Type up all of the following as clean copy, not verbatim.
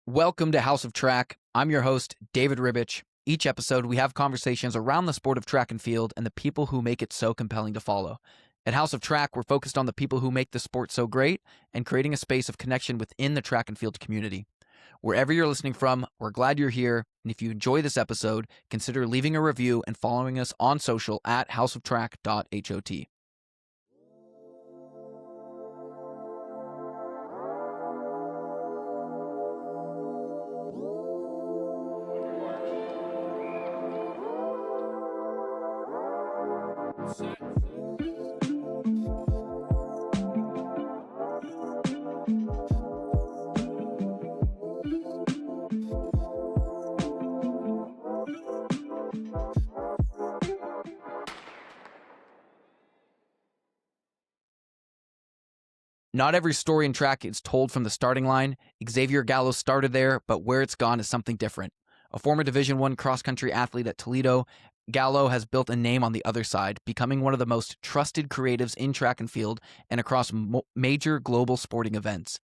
Welcome to House of Track. I'm your host, David Ribich. Each episode, we have conversations around the sport of track and field and the people who make it so compelling to follow. At House of Track, we're focused on the people who make the sport so great and creating a space of connection within the track and field community. Wherever you're listening from, we're glad you're here. And if you enjoy this episode, consider leaving a review and following us on social at houseoftrack.hot. Not every story in track is told from the starting line. Xavier Gallo started there, but where it's gone is something different. A former Division I cross-country athlete at Toledo, Gallo has built a name on the other side, becoming one of the most trusted creatives in track and field and across major global sporting events.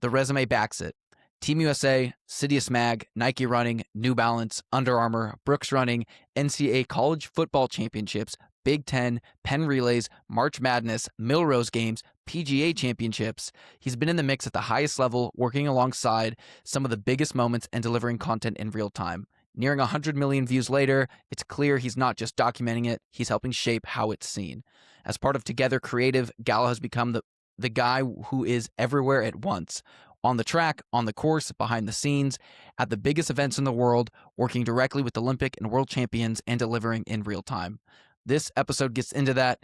The resume backs it. Team USA, Citius Mag, Nike Running, New Balance, Under Armour, Brooks Running, NCAA College Football Championships, Big Ten, Penn Relays, March Madness, Milrose Games, PGA Championships. He's been in the mix at the highest level, working alongside some of the biggest moments and delivering content in real time. Nearing 100 million views later, it's clear he's not just documenting it, he's helping shape how it's seen. As part of Together Creative, Gallo has become the guy who is everywhere at once. On the track, on the course, behind the scenes, at the biggest events in the world, working directly with Olympic and world champions and delivering in real time. This episode gets into that.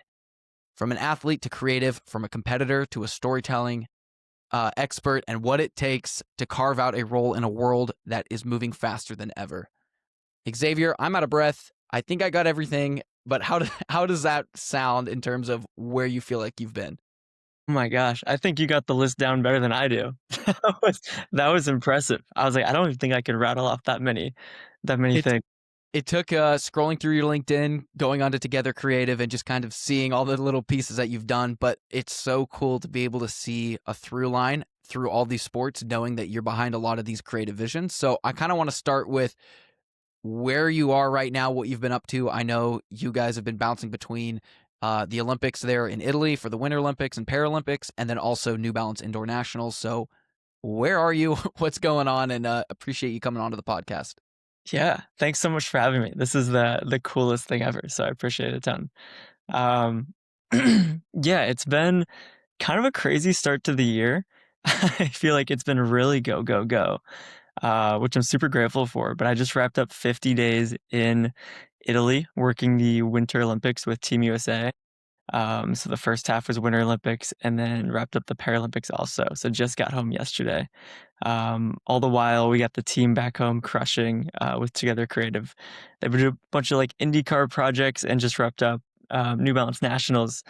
From an athlete to creative, from a competitor to a storytelling expert, and what it takes to carve out a role in a world that is moving faster than ever. Xavier, I'm out of breath. I think I got everything, but how does that sound in terms of where you feel like you've been? Oh my gosh, I think you got the list down better than I do. That was impressive. I was like, I don't even think I could rattle off that many things. It took scrolling through your LinkedIn, going on to Together Creative, and just kind of seeing all the little pieces that you've done. But it's so cool to be able to see a through line through all these sports, knowing that you're behind a lot of these creative visions. So I kind of want to start with where you are right now, what you've been up to. I know you guys have been bouncing between the Olympics there in Italy for the Winter Olympics and Paralympics, and then also New Balance Indoor Nationals. So where are you? What's going on? And appreciate you coming onto the podcast. Yeah, thanks so much for having me. This is the coolest thing ever, so I appreciate it a ton. Yeah, it's been kind of a crazy start to the year. I feel like it's been really go, go, go, which I'm super grateful for. But I just wrapped up 50 days in Italy working the Winter Olympics with Team USA. So the first half was Winter Olympics and then wrapped up the Paralympics also. So just got home yesterday. All the while we got the team back home crushing with Together Creative. They would do a bunch of like IndyCar projects and just wrapped up New Balance Nationals,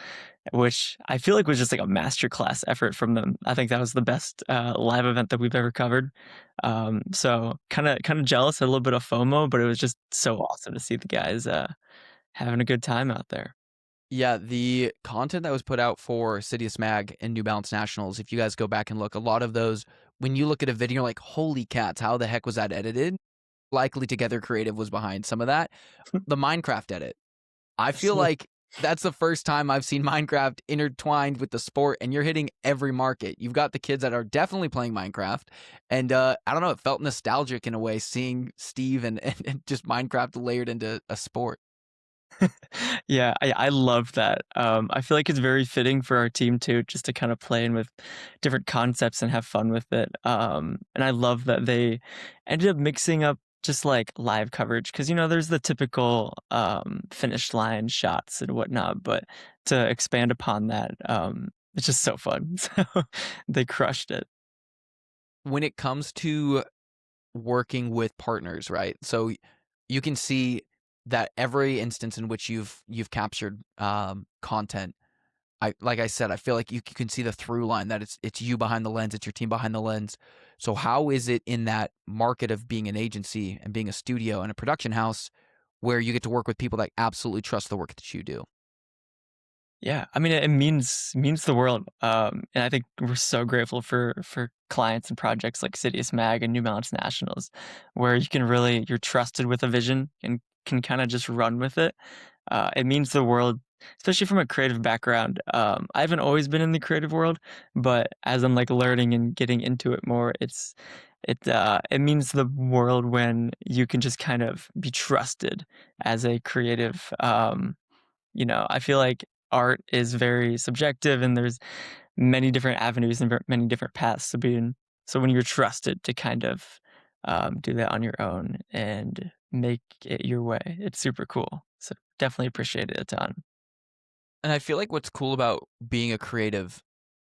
which I feel like was just like a masterclass effort from them. I think that was the best live event that we've ever covered. So kind of jealous, a little bit of FOMO, but it was just so awesome to see the guys having a good time out there. Yeah, the content that was put out for Citius Mag and New Balance Nationals, if you guys go back and look, a lot of those, when you look at a video, you're like, holy cats, how the heck was that edited? Likely Together Creative was behind some of that. The Minecraft edit. I feel like that's the first time I've seen Minecraft intertwined with the sport, and you're hitting every market. You've got the kids that are definitely playing Minecraft, and I don't know, it felt nostalgic in a way, seeing Steve and just Minecraft layered into a sport. Yeah, I love that. I feel like it's very fitting for our team too, just to kind of play in with different concepts and have fun with it. And I love that they ended up mixing up just like live coverage because there's the typical finish line shots and whatnot, but to expand upon that, it's just so fun. So they crushed it. When it comes to working with partners, right? So you can see that every instance in which you've captured content, like I said, I feel like you can see the through line that it's you behind the lens, it's your team behind the lens. So how is it in that market of being an agency and being a studio and a production house where you get to work with people that absolutely trust the work that you do? Yeah, I mean, it means the world, and I think we're so grateful for clients and projects like Citius Mag and New Balance Nationals, where you can really you're trusted with a vision and can kind of just run with it. It means the world, especially from a creative background. I haven't always been in the creative world, but as I'm like learning and getting into it more, it means the world when you can just kind of be trusted as a creative. I feel like art is very subjective and there's many different avenues and many different paths to be in. So when you're trusted to kind of do that on your own and make it your way, it's super cool. So definitely appreciate it a ton. And I feel like what's cool about being a creative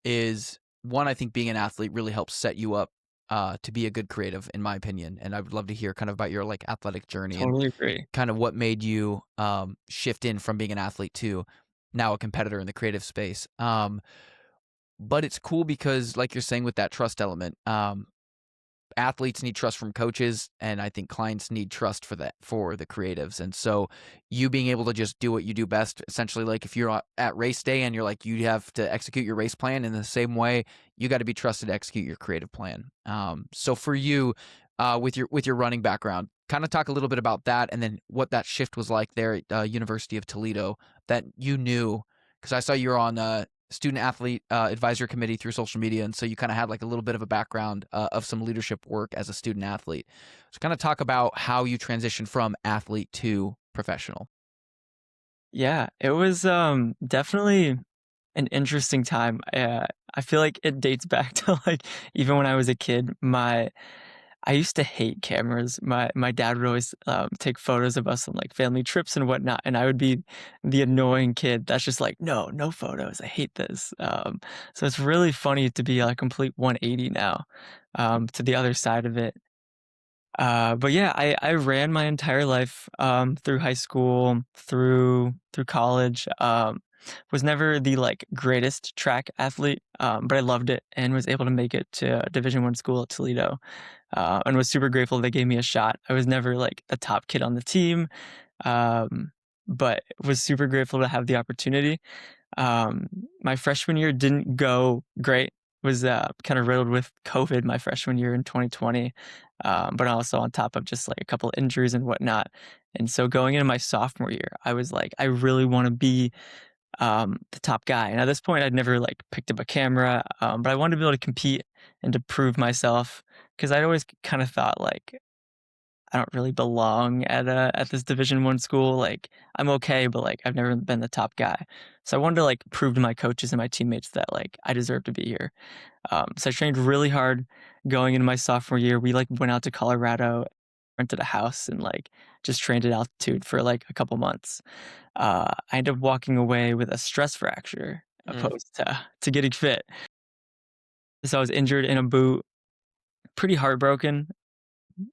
is one, I think being an athlete really helps set you up to be a good creative, in my opinion. And I would love to hear kind of about your like athletic journey and Totally agree. kind of what made you shift in from being an athlete to now a competitor in the creative space. But it's cool because, like you're saying, with that trust element, athletes need trust from coaches, and I think clients need trust for the creatives. And so you being able to just do what you do best, essentially, like if you're at race day and you're like you have to execute your race plan in the same way, you got to be trusted to execute your creative plan. So for you, with your running background, kind of talk a little bit about that, and then what that shift was like there at University of Toledo that you knew, because I saw you were on student athlete advisory committee through social media, and so you kind of had like a little bit of a background of some leadership work as a student athlete. So kind of talk about how you transitioned from athlete to professional. Yeah, it was definitely an interesting time. I feel like it dates back to like even when I was a kid. I used to hate cameras. My dad would always take photos of us on like family trips and whatnot, and I would be the annoying kid that's just like, no, no photos. I hate this. So it's really funny to be a complete 180 now, to the other side of it. But yeah, I ran my entire life through high school, through college. Was never the like greatest track athlete, but I loved it and was able to make it to a Division One school at Toledo, and was super grateful they gave me a shot. I was never like a top kid on the team, um, but was super grateful to have the opportunity. My freshman year didn't go great. Was kind of riddled with COVID my freshman year in 2020, but also on top of just like a couple of injuries and whatnot. And so going into my sophomore year, I was like, I really want to be the top guy. And at this point, I'd never like picked up a camera, but I wanted to be able to compete and to prove myself because I'd always kind of thought like I don't really belong at this Division One school. Like I'm okay, but like I've never been the top guy. So I wanted to like prove to my coaches and my teammates that like I deserve to be here. So I trained really hard going into my sophomore year. We like went out to Colorado, rented a house, and like just trained at altitude for like a couple months. I ended up walking away with a stress fracture Mm. opposed to getting fit. So I was injured in a boot, pretty heartbroken.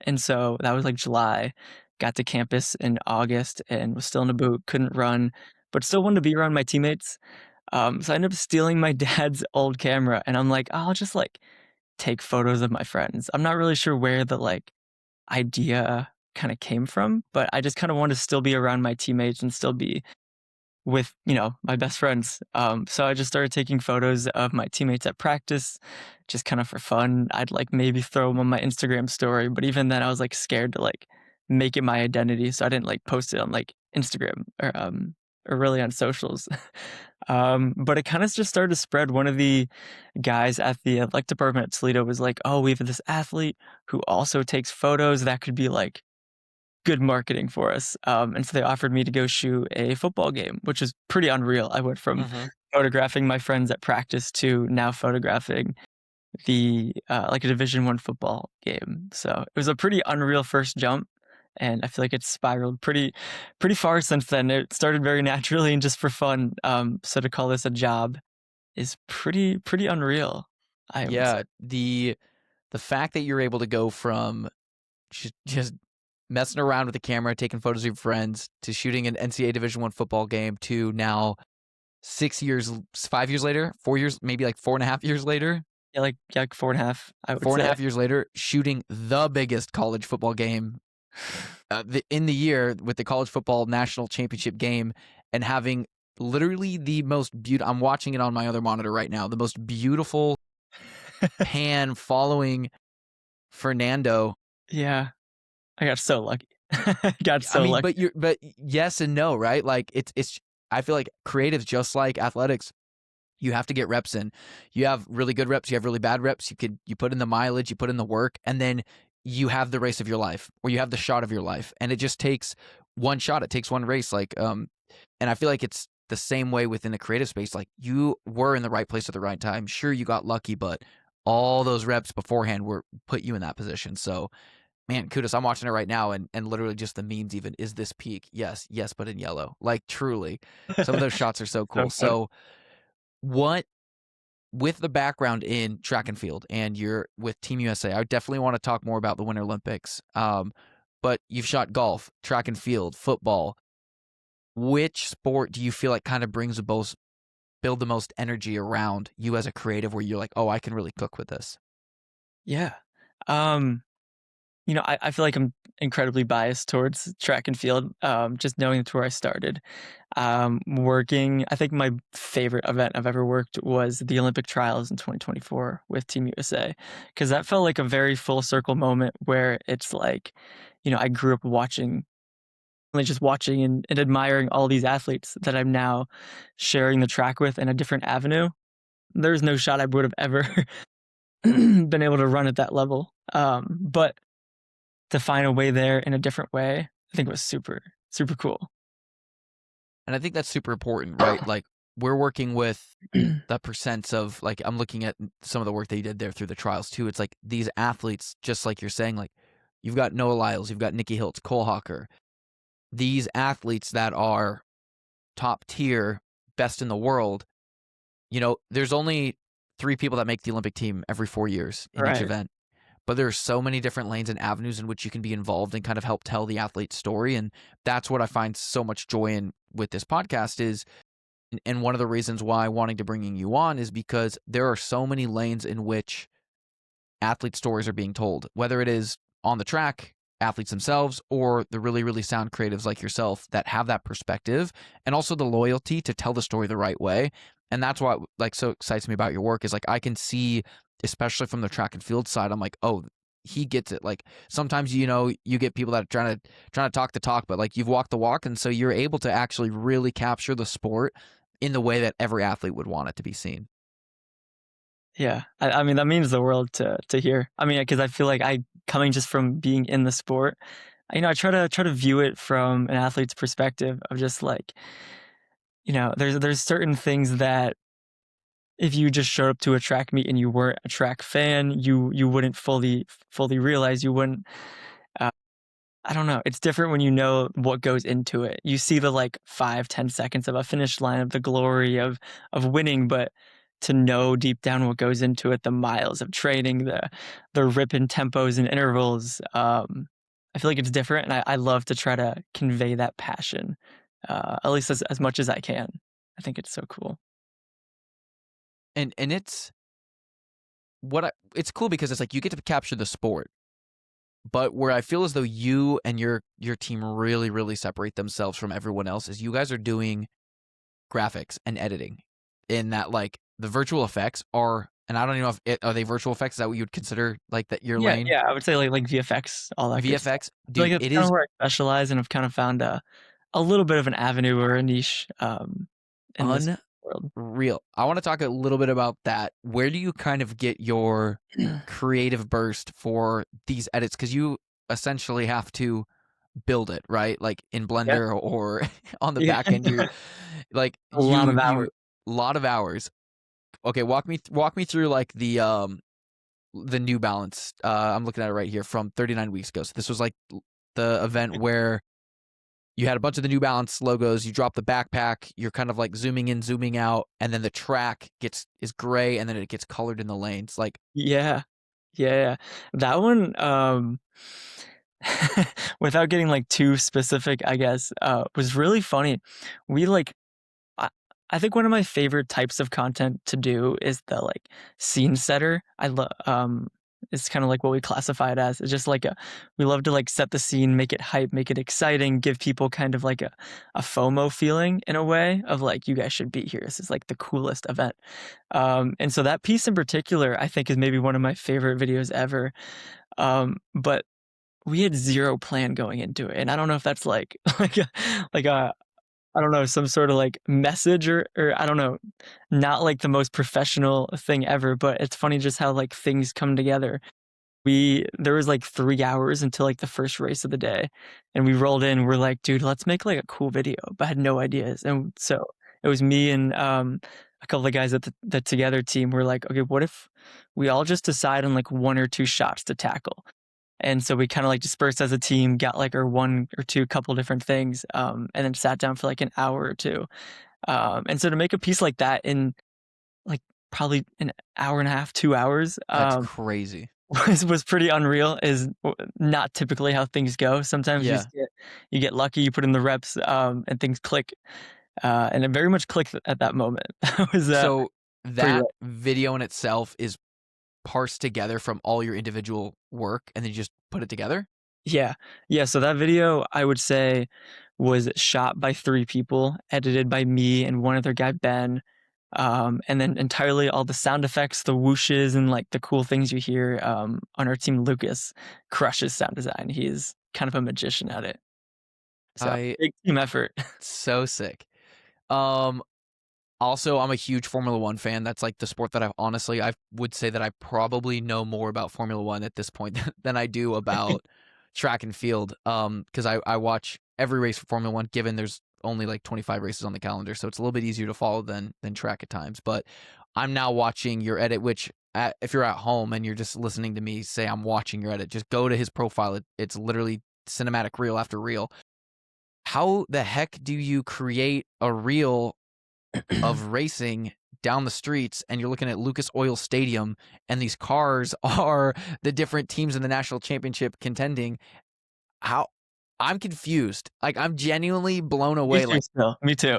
And so that was like July. Got to campus in August and was still in a boot, couldn't run, but still wanted to be around my teammates. So I ended up stealing my dad's old camera, and I'm like, I'll just like take photos of my friends. I'm not really sure where the like idea kind of came from, but I just kind of wanted to still be around my teammates and still be with, my best friends. So I just started taking photos of my teammates at practice, just kind of for fun. I'd like maybe throw them on my Instagram story, but even then I was like scared to like make it my identity. So I didn't like post it on like Instagram or really on socials. But it kind of just started to spread. One of the guys at the athletic department at Toledo was like, oh, we have this athlete who also takes photos. That could be like good marketing for us. And so they offered me to go shoot a football game, which is pretty unreal. I went from Mm-hmm. photographing my friends at practice to now photographing the like a Division One football game. So it was a pretty unreal first jump, and I feel like it's spiraled pretty far since then. It started very naturally and just for fun. So to call this a job is pretty unreal, I would say. Yeah, the fact that you're able to go from just messing around with the camera, taking photos of your friends, to shooting an NCAA Division One football game, to now 6 years, 5 years later, 4 years, maybe like 4.5 years later, Yeah, like 4.5, I would four and a say. half years later, shooting the biggest college football game in the year with the college football national championship game, and having literally the most beautiful. I'm watching it on my other monitor right now. The most beautiful pan following Fernando. Yeah, I got so lucky. Got I so mean, lucky. but yes and no, right? Like it's. I feel like creatives, just like athletics, you have to get reps in. You have really good reps, you have really bad reps. You put in the mileage, you put in the work, and then you have the race of your life, or you have the shot of your life. And it just takes one shot. It takes one race. And I feel like it's the same way within the creative space. Like, you were in the right place at the right time. Sure, you got lucky, but all those reps beforehand were put you in that position. So, man, kudos. I'm watching it right now, and literally just the memes even, is this peak? Yes, yes, but in yellow. Like, truly. Some of those shots are so So cool. funny. So what, with the background in track and field, and you're with Team USA, I definitely want to talk more about the Winter Olympics. But you've shot golf, track and field, football. Which sport do you feel like kind of brings build the most energy around you as a creative, where you're like, oh, I can really cook with this? Yeah. Um, I feel like I'm incredibly biased towards track and field, just knowing that's where I started. I think my favorite event I've ever worked was the Olympic trials in 2024 with Team USA, because that felt like a very full circle moment where it's like, I grew up just watching and admiring all these athletes that I'm now sharing the track with in a different avenue. There's no shot I would have ever been able to run at that level. But to find a way there in a different way, I think was super, super cool. And I think that's super important, right? Like, we're working with the percents of, like, I'm looking at some of the work they did there through the trials too. It's like these athletes, just like you're saying, like, you've got Noah Lyles, you've got Nikki Hiltz, Cole Hawker, these athletes that are top tier, best in the world. There's only 3 people that make the Olympic team every 4 years in each Right. event. But there are so many different lanes and avenues in which you can be involved and kind of help tell the athlete's story. And that's what I find so much joy in with this podcast is, and one of the reasons why wanting to bringing you on is because there are so many lanes in which athlete stories are being told, whether it is on the track, athletes themselves, or the really, really sound creatives like yourself that have that perspective and also the loyalty to tell the story the right way. And that's what, like, so excites me about your work is, like, I can see, especially from the track and field side, I'm like, oh, he gets it. Like, sometimes, you get people that are trying to talk the talk, but, like, you've walked the walk, and so you're able to actually really capture the sport in the way that every athlete would want it to be seen. Yeah. I mean, that means the world to hear. I mean, because I feel like coming just from being in the sport, I try to view it from an athlete's perspective of just like, there's certain things that if you just showed up to a track meet and you weren't a track fan, you wouldn't fully realize. You wouldn't. Uh, I don't know. It's different when you know what goes into it. You see the like 5-10 seconds of a finish line of the glory of winning, but to know deep down what goes into it, the miles of training, the rip in tempos and intervals, I feel like it's different, and I love to try to convey that passion, at least as much as I can. I think it's so cool. And it's cool because it's like you get to capture the sport, but where I feel as though you and your team really, really separate themselves from everyone else is you guys are doing graphics and editing, in that, like, the virtual effects are, and I don't even know if are they virtual effects? Is that what you would consider, like, that your Yeah, lane? yeah, I would say like VFX, all that good stuff. VFX, I feel like dude, that's it kind of is where I specialize, and I've kind of found a little bit of an avenue or a niche in this world. unreal. I want to talk a little bit about that. Where do you kind of get your creative burst for these edits? Because you essentially have to build it, right? Like, in Yeah, Blender or on the yeah, back end, you're like, a lot of hours. lot of hours. Okay, walk me through, like, the New Balance. I'm looking at it right here from 39 weeks ago. So this was like the event where you had a bunch of the New Balance logos. You drop the backpack. You're kind of like zooming in, zooming out, and then the track is gray, and then it gets colored in the lanes. Like, Yeah, yeah, yeah. That one, without getting like too specific, I guess, was really funny. We like I I think one of my favorite types of content to do is the like scene setter. I love is kind of like what we classify it as. It's just like we love to like set the scene, make it hype, make it exciting, give people kind of like a FOMO feeling in a way of like, you guys should be here. This is like the coolest event. And so that piece in particular, I think is maybe one of my favorite videos ever. But we had zero plan going into it. And I don't know if that's like, like a, I don't know, some sort of like message or I don't know, not like the most professional thing ever, but it's funny just how like things come together. There was like 3 hours until like the first race of the day, and we rolled in. We're like, dude, let's make like a cool video, but I had no ideas. And so it was me and a couple of guys at the Together team. We're like, okay, what if we all just decide on like 1 or 2 shots to tackle? And so we kind of like dispersed as a team, got like our 1 or 2 couple different things, and then sat down for like an hour or two. And so to make a piece like that in like probably an hour and a half, 2 hours, That's crazy. was pretty unreal. Is not typically how things go. Sometimes Yeah. you get lucky, you put in the reps, and things click. And it very much clicked at that moment. That was So pretty that video in itself is parsed together from all your individual work, and then you just put it together? Yeah. Yeah, so that video, I would say, was shot by 3 people, edited by me and one other guy, Ben, and then entirely all the sound effects, the whooshes, and, like, the cool things you hear, on our team, Lucas crushes sound design. He's kind of a magician at it. So, I big team effort. so sick. Um, Also, I'm a huge Formula One fan. That's like the sport that I would say that I probably know more about Formula One at this point than I do about track and field. Because I watch every race for Formula One, given there's only like 25 races on the calendar, so it's a little bit easier to follow than track at times. But I'm now watching your edit, which if you're at home and you're just listening to me say I'm watching your edit, just go to his profile. It's literally cinematic reel after reel. How the heck do you create a reel of racing down the streets and you're looking at Lucas Oil Stadium and these cars are the different teams in the national championship contending? How I'm confused. Like, I'm genuinely blown Me away, too like, still. Me too.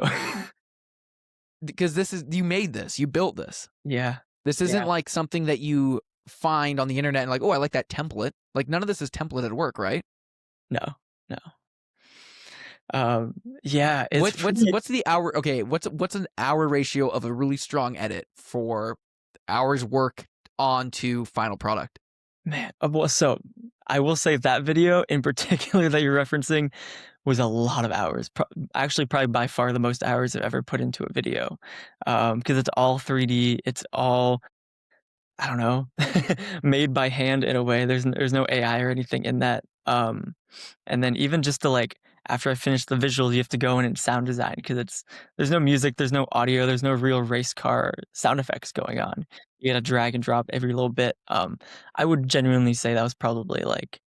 because you made this, you built this. Yeah. This Yeah. isn't like something that you find on the internet and like, oh, I like that template. Like, none of this is templated work, right? No. No. Yeah, it's pretty. What's the hour? Okay, what's an hour ratio of a really strong edit for hours work onto final product? Man, well, so I will say that video in particular that you're referencing was a lot of hours. Actually, probably by far the most hours I've ever put into a video, because it's all 3D. It's all, I don't know, made by hand in a way. There's no AI or anything in that. And then even just to like after I finish the visuals, you have to go in and sound design because there's no music, there's no audio, there's no real race car sound effects going on. You gotta drag and drop every little bit. I would genuinely say that was probably like,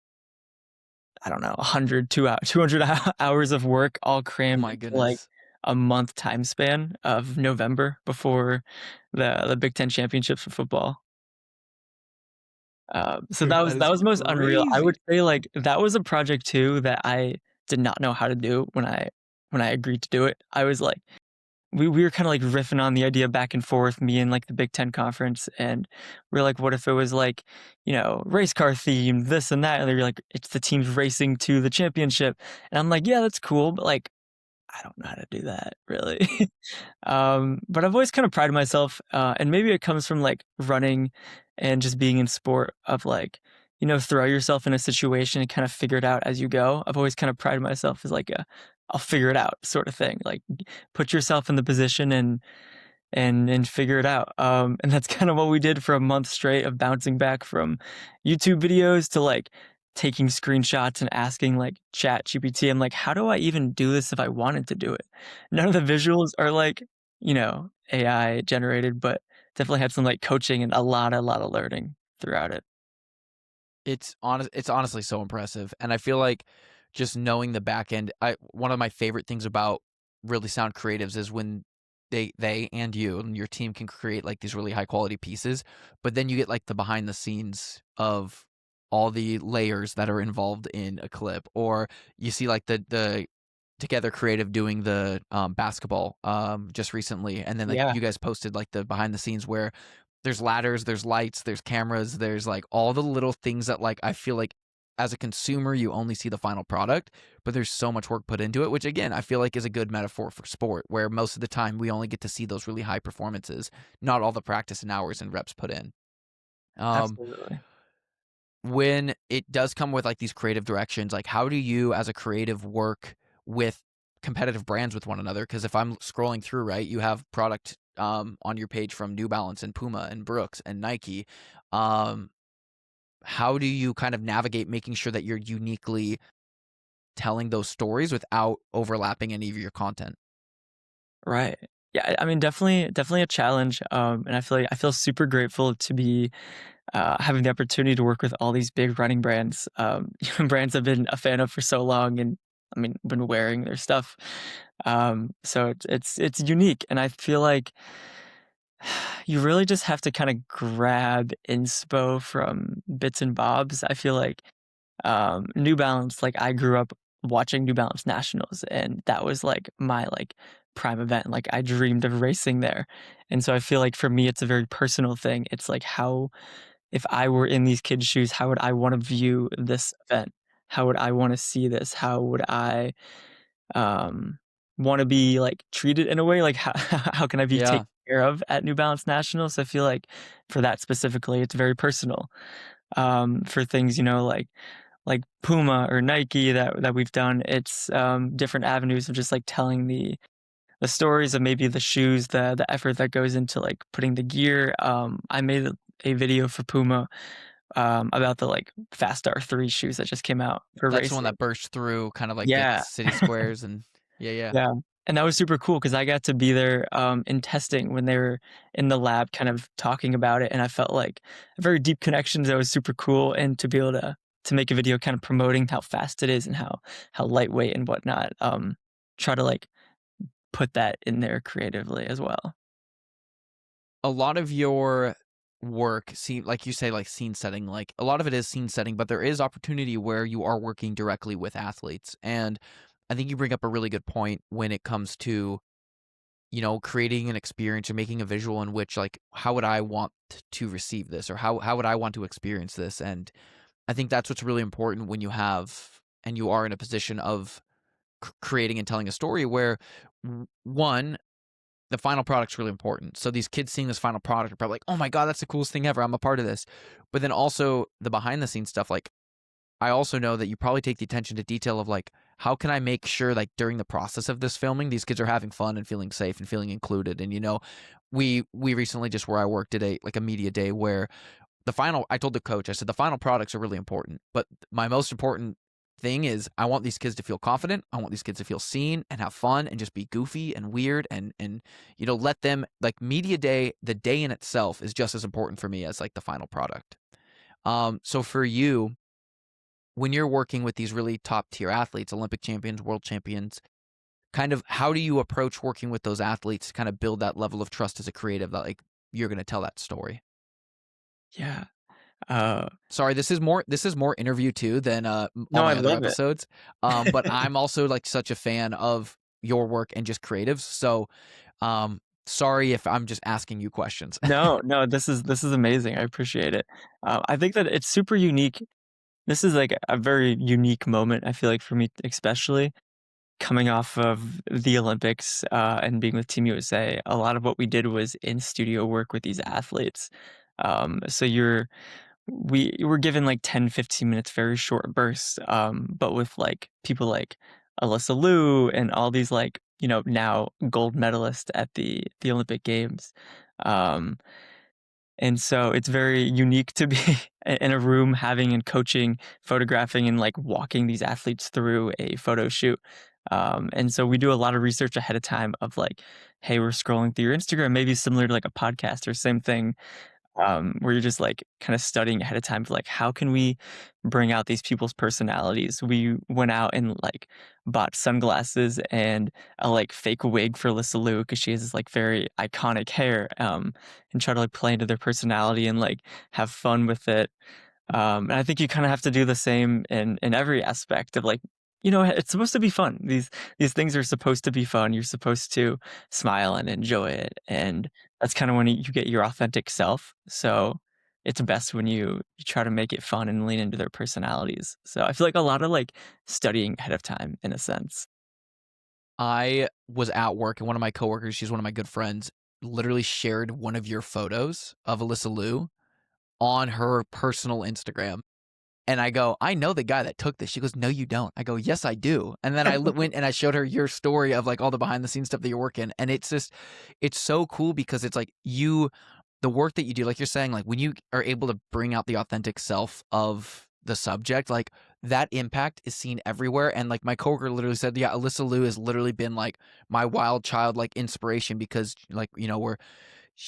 I don't know, 100, 200 hours of work all Oh crammed my into like goodness. a month time span of November before the Big Ten championships for football. So Dude, that that is was most unreal. I would crazy. say like that was a project too that I did not know how to do when I agreed to do it. I was like we were kind of like riffing on the idea back and forth, me and like the Big Ten conference, and we're like, what if it was like, race car themed, this and that, and they're like, it's the teams racing to the championship, and I'm like, yeah, that's cool, but like I don't know how to do that really. But I've always kind of prided myself, and maybe it comes from like running and just being in sport of like, throw yourself in a situation and kind of figure it out as you go. I've always kind of prided myself as like I'll figure it out sort of thing. Like put yourself in the position and figure it out. And that's kind of what we did for a month straight of bouncing back from YouTube videos to like taking screenshots and asking like chat GPT. I'm like, how do I even do this if I wanted to do it? None of the visuals are like, AI generated, but definitely had some like coaching and a lot of learning throughout it. It's honestly so impressive. And I feel like just knowing the back end, one of my favorite things about really sound creatives is when they and you and your team can create like these really high quality pieces, but then you get like the behind the scenes of all the layers that are involved in a clip, or you see like the Together Creative doing the basketball just recently, and then like Yeah. you guys posted like the behind the scenes where there's ladders, there's lights, there's cameras, there's like all the little things that like I feel like as a consumer you only see the final product, but there's so much work put into it, which again I feel like is a good metaphor for sport, where most of the time we only get to see those really high performances, not all the practice and hours and reps put in. Um, Absolutely. when it does come with like these creative directions, like how do you as a creative work with competitive brands with one another? Because if I'm scrolling through, right, you have product on your page from New Balance and Puma and Brooks and Nike. Um, how do you kind of navigate making sure that you're uniquely telling those stories without overlapping any of your content? Right. Yeah, I mean, definitely a challenge. And I feel super grateful to be having the opportunity to work with all these big running brands, brands I've been a fan of for so long, and I mean, been wearing their stuff. So it's unique, and I feel like you really just have to kind of grab inspo from bits and bobs. I feel like New Balance, like I grew up watching New Balance Nationals, and that was like my like prime event. Like I dreamed of racing there. And so I feel like for me it's a very personal thing. It's like how if I were in these kids' shoes, how would I want to view this event? How would I want to see this? How would I um want to be like treated in a way? Like how how can I be Yeah. taken care of at New Balance Nationals? I feel like for that specifically, it's very personal. For things, like Puma or Nike that we've done, it's different avenues of just like telling the stories of maybe the shoes, the effort that goes into like putting the gear. I made a video for Puma about the like Fast R3 shoes that just came out for That's the one racing. that burst through kind of like the Yeah. city squares and yeah, yeah. Yeah, and that was super cool because I got to be there, in testing when they were in the lab kind of talking about it, and I felt like a very deep connection that was super cool, and to be able to make a video kind of promoting how fast it is and how lightweight and whatnot, try to, like, put that in there creatively as well. A lot of your work scene, like you say, like scene setting, like a lot of it is scene setting, but there is opportunity where you are working directly with athletes. And I think you bring up a really good point when it comes to, creating an experience or making a visual in which like how would I want to receive this, or how would I want to experience this? And I think that's what's really important when you have and you are in a position of creating and telling a story where one, the final product's really important. So these kids seeing this final product are probably like, "Oh my god, that's the coolest thing ever. I'm a part of this." But then also the behind the scenes stuff, like I also know that you probably take the attention to detail of like, how can I make sure like during the process of this filming, these kids are having fun and feeling safe and feeling included. And we recently just where I worked did a media day where I told the coach, I said the final products are really important, but my most important thing is I want these kids to feel confident. I want these kids to feel seen and have fun and just be goofy and weird and let them like media day, the day in itself is just as important for me as like the final product. So for you, when you're working with these really top tier athletes, Olympic champions, world champions, kind of how do you approach working with those athletes to kind of build that level of trust as a creative that like you're going to tell that story? Yeah, uh, Sorry, this is more interview too than all no, I my other love it. episodes. But I'm also like such a fan of your work and just creatives. So, sorry if I'm just asking you questions. No, no, this is amazing, I appreciate it. I think that it's super unique. This is, like, a very unique moment, I feel like, for me especially. Coming off of the Olympics, and being with Team USA, a lot of what we did was in studio work with these athletes. So we were given like 10, 15 minutes, very short bursts, but with like people like Alyssa Liu and all these like, now gold medalists at the Olympic Games. Um, and so it's very unique to be in a room having and coaching, photographing, and like walking these athletes through a photo shoot. And so we do a lot of research ahead of time of like, hey, we're scrolling through your Instagram, maybe similar to like a podcast or same thing, where you're just like kind of studying ahead of time of like how can we bring out these people's personalities. We went out and like bought sunglasses and a like fake wig for Alyssa Liu because she has this like very iconic hair, and try to like play into their personality and like have fun with it. And I think you kind of have to do the same in every aspect of like, it's supposed to be fun. These things are supposed to be fun. You're supposed to smile and enjoy it. And that's kind of when you get your authentic self. So it's best when you try to make it fun and lean into their personalities. So I feel like a lot of like studying ahead of time in a sense. I was at work and one of my coworkers, she's one of my good friends, literally shared one of your photos of Alyssa Liu on her personal Instagram. And I go, I know the guy that took this. She goes, no, you don't. I go, yes, I do. And then went and I showed her your story of like all the behind the scenes stuff that you're working. And it's just, it's so cool because it's like the work that you do, like you're saying, like when you are able to bring out the authentic self of the subject, like that impact is seen everywhere. And like my coworker literally said, yeah, Alyssa Liu has literally been like my wild child, like inspiration because like,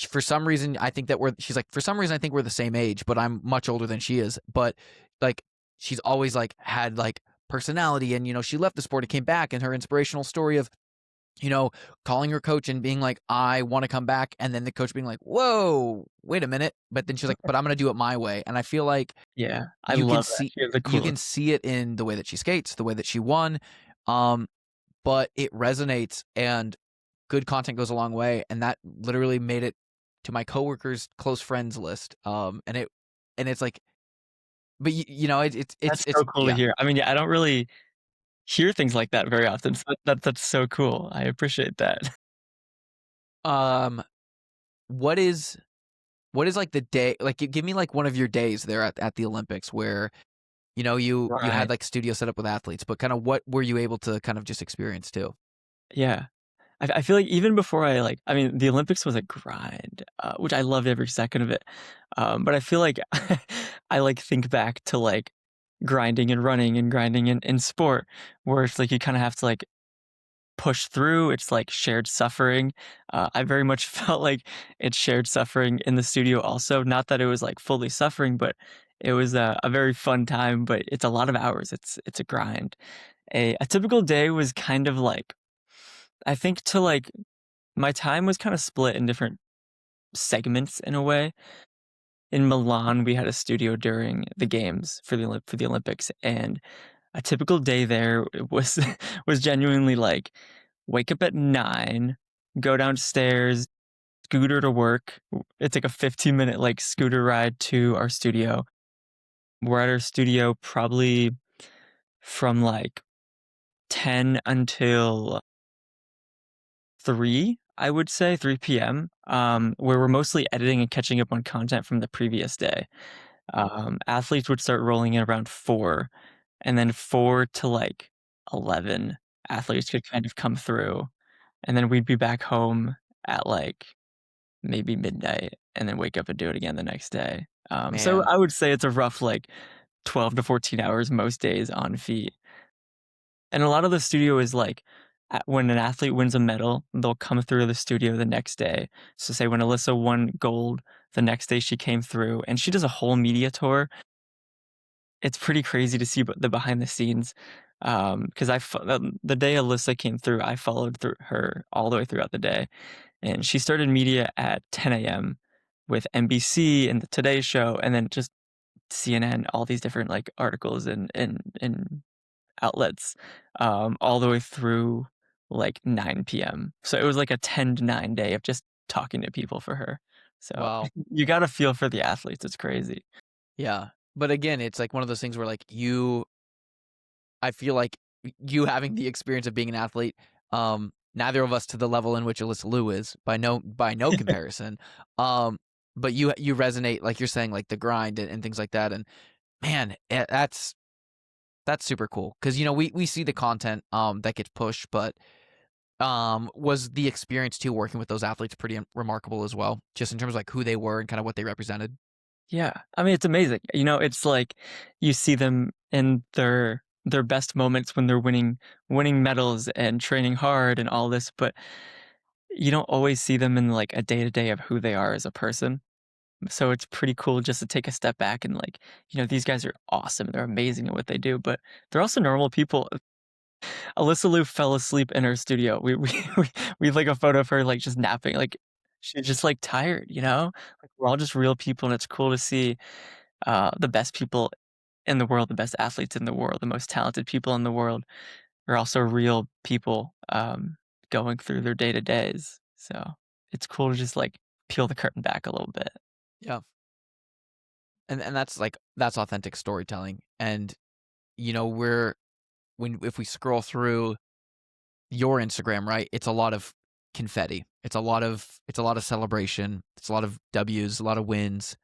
for some reason I think that she's like, for some reason I think we're the same age, but I'm much older than she is. But like she's always like had like personality and she left the sport and came back, and her inspirational story of calling her coach and being like, I want to come back, and then the coach being like, whoa, wait a minute, but then she's like, but I'm going to do it my way. And I feel like Yeah, I you can love that. see She has the you can coolest. see it in the way that she skates, the way that she won, um but it resonates, and good content goes a long way, and that literally made it to my coworkers' close friends list. And it's like, but That's it's so cool to yeah. hear. I mean, yeah, I don't really hear things like that very often. So that's so cool. I appreciate that. Um, what is like the day, like give me like one of your days there at the Olympics where you had Right. like studio set up with athletes, but kind of what were you able to kind of just experience too? Yeah. I feel like even before I mean, the Olympics was a grind, which I loved every second of it. But I feel like I like think back to like grinding and running and grinding in sport, where it's like you kind of have to like push through. It's like shared suffering. I very much felt like it's shared suffering in the studio also. Not that it was like fully suffering, but it was a very fun time. But it's a lot of hours. It's a grind. A typical day was kind of like I think to like my time was kind of split in different segments in a way. In Milan, we had a studio during the games for the Olympics, and a typical day there was was genuinely like wake up at 9, go downstairs, scooter to work. It's like a 15-minute like scooter ride to our studio. We're at our studio probably from like 10 until 3, I would say 3 PM, where we're mostly editing and catching up on content from the previous day. Athletes would start rolling in around 4, and then 4 to like 11, athletes could kind of come through, and then we'd be back home at like maybe midnight, and then wake up and do it again the next day. So Man, I would say it's a rough like 12 to 14 hours most days on feet. And a lot of the studio is like when an athlete wins a medal, they'll come through the studio the next day. So say when Alyssa won gold, the next day she came through and she does a whole media tour. It's pretty crazy to see the behind the scenes. Because the day Alyssa came through, I followed through her all the way throughout the day, and she started media at 10 a.m. with NBC and the Today Show, and then just CNN, all these different like articles and outlets, all the way through like 9 PM. So it was like a 10 to 9 day of just talking to people for her. So wow. you gotta feel for the athletes. It's crazy. Yeah. But again, it's like one of those things where like I feel like you having the experience of being an athlete, neither of us to the level in which Alyssa Liu is by no comparison. But you resonate, like you're saying, like the grind and things like that. And man, that's super cool. Cause we see the content that gets pushed, but was the experience too working with those athletes pretty remarkable as well, just in terms of like who they were and kind of what they represented? Yeah. I mean, it's amazing. It's like you see them in their best moments when they're winning medals and training hard and all this, but you don't always see them in like a day-to-day of who they are as a person. So it's pretty cool just to take a step back and like, these guys are awesome. They're amazing at what they do, but they're also normal people. Alyssa Liu fell asleep in her studio. We have like a photo of her like just napping. Like she's just like tired, you know? Like we're all just real people, and it's cool to see the best people in the world, the best athletes in the world, the most talented people in the world are also real people going through their day to days. So it's cool to just like peel the curtain back a little bit. Yeah. And that's authentic storytelling. And if we scroll through your Instagram, right, it's a lot of confetti. It's a lot of celebration. It's a lot of W's, a lot of wins.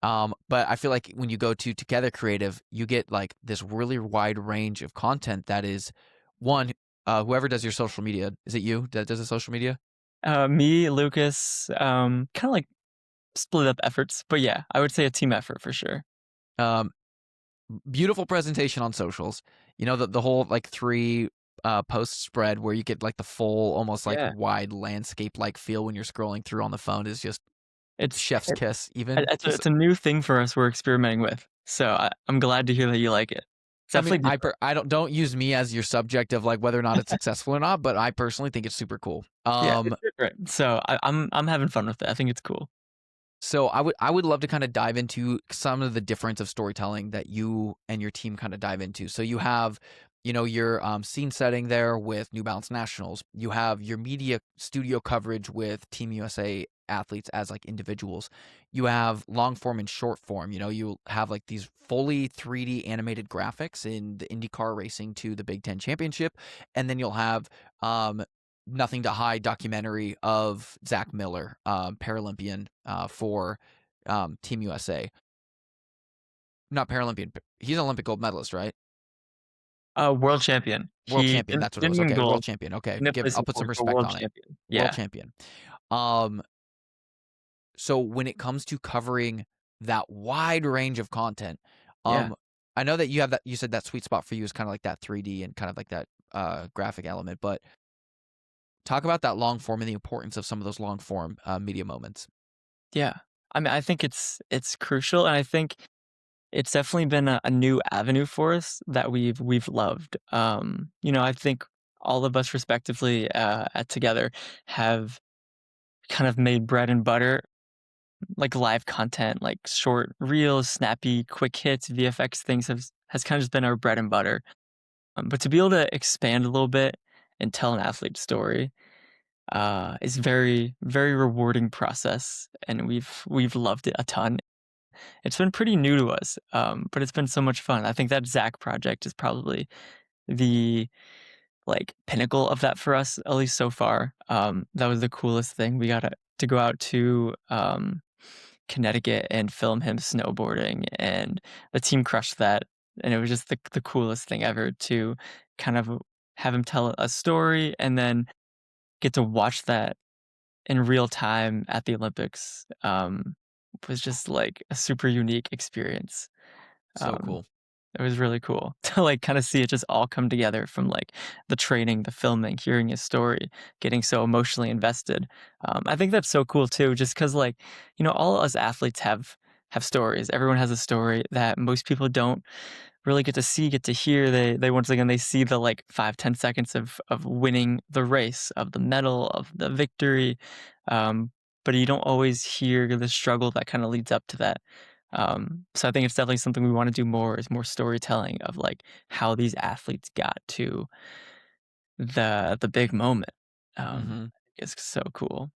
But I feel like when you go to Together Creative, you get like this really wide range of content that is one, whoever does your social media, is it you that does the social media? Me, Lucas, kind of like split up efforts, but yeah, I would say a team effort for sure. Um, Beautiful presentation on socials. The whole like three post spread where you get like the full almost like Yeah, wide landscape like feel when you're scrolling through on the phone is just it's chef's it, kiss even. Just it's a new thing for us. We're experimenting with, so I'm glad to hear that you like it. It's I mean, definitely different. I don't use me as your subject of like whether or not it's successful or not, but I personally think it's super cool. Yeah, it's different. So I'm having fun with it. I think it's cool. So I would love to kind of dive into some of the difference of storytelling that you and your team kind of dive into. So you have, your scene setting there with New Balance Nationals. You have your media studio coverage with Team USA athletes as like individuals. You have long form and short form. You have like these fully 3D animated graphics in the IndyCar racing to the Big Ten Championship, and then you'll have um, Nothing to Hide documentary of Zach Miller, Paralympian for Team USA. Not Paralympian. He's an Olympic gold medalist, right? World champion. World He champion. That's what it didn't was. win Okay, world gold. champion. Okay, Didn't place I'll in put some fourth, but respect world on it. champion. World Yeah, champion. Um, so when it comes to covering that wide range of content, yeah. I know that you have that. You said that sweet spot for you is kind of like that 3D and kind of like that graphic element, but talk about that long form and the importance of some of those long form media moments. Yeah. I mean, I think it's crucial, and I think it's definitely been a new avenue for us that we've loved. I think all of us respectively at Together have kind of made bread and butter like live content, like short reels, snappy, quick hits, VFX things has kind of just been our bread and butter. But to be able to expand a little bit and tell an athlete story is very very rewarding process, and we've loved it a ton. It's been pretty new to us, but it's been so much fun. I think that Zach project is probably the like pinnacle of that for us, at least so far. That was the coolest thing. We got to go out to Connecticut and film him snowboarding, and the team crushed that. And it was just the coolest thing ever to kind of have him tell a story and then get to watch that in real time at the Olympics. Was just like a super unique experience. So Um, cool. it was really cool to like kind of see it just all come together from like the training, the filming, hearing his story, getting so emotionally invested. I think that's so cool too, just because like all us athletes have stories. Everyone has a story that most people don't really get to see, get to hear. They once again they see the like 5-10 seconds of winning the race, of the medal, of the victory, but you don't always hear the struggle that kind of leads up to that. So I think it's definitely something we want to do more is more storytelling of like how these athletes got to the big moment. Hmm. It's so cool.